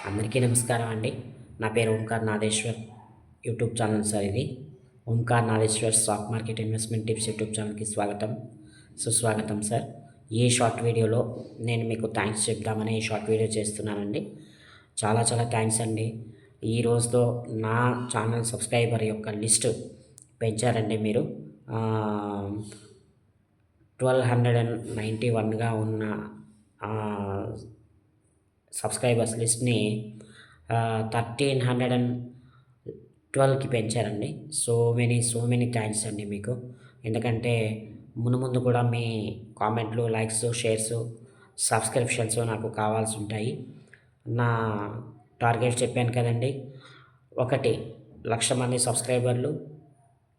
అందరికీ నమస్కారం అండి. నా పేరు Omkar Nageshwar. YouTube channel sir ఇది. Omkar Nageshwar stock market investment tips YouTube ఛానల్‌కి స్వాగతం, సుస్వాగతం సార్. ఈ షార్ట్ వీడియోలో నేను మీకు థాంక్స్ చెప్దామని ఈ షార్ట్ వీడియో చేస్తున్నానండి. చాలా చాలా థాంక్స్ అండి. ఈ రోజుతో నా ఛానల్ సబ్స్క్రైబర్ యొక్క లిస్ట్ పెంచారండి మీరు. 1291గా ఉన్న సబ్స్క్రైబర్స్ లిస్ట్‌ని 1312కి పెంచారండి. సో మెనీ థాంక్స్ అండి మీకు. ఎందుకంటే ముందు కూడా మీ కామెంట్లు, లైక్స్, షేర్స్, సబ్స్క్రిప్షన్స్ నాకు కావాల్సి ఉంటాయి. నా టార్గెట్ చెప్పాను కదండీ! 1,00,000 మంది సబ్స్క్రైబర్లు,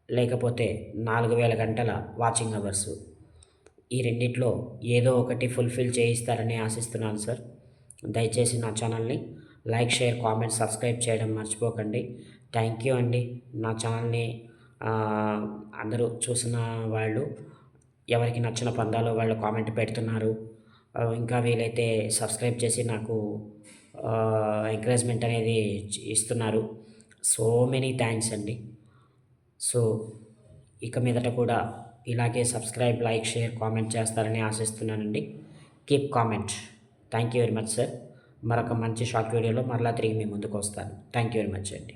లేకపోతే 4,000 గంటల వాచింగ్ అవర్సు. ఈ రెండిట్లో ఏదో ఒకటి ఫుల్‌ఫిల్ చేయిస్తారని ఆశిస్తున్నాను సార్. దయచేసి నా ఛానల్‌ని లైక్, షేర్, కామెంట్, సబ్స్క్రైబ్ చేయడం మర్చిపోకండి. థ్యాంక్ యూ అండి. నా ఛానల్‌ని అందరూ చూసిన వాళ్ళు ఎవరికి నచ్చిన పందాలో వాళ్ళు కామెంట్ పెడుతున్నారు. ఇంకా వీలైతే సబ్స్క్రైబ్ చేసి నాకు ఎంకరేజ్‌మెంట్ అనేది ఇస్తున్నారు. సో మెనీ థాంక్స్ అండి. సో ఇక మీదట కూడా ఇలాగే సబ్స్క్రైబ్, లైక్, షేర్, కామెంట్ చేస్తారని ఆశిస్తున్నానండి. Keep comment. Thank you very much sir. మరొక మంచి షార్ట్ వీడియోలో మరలా తిరిగి మీ ముందుకు వస్తాను. థ్యాంక్ యూ వెరీ మచ్ అండి.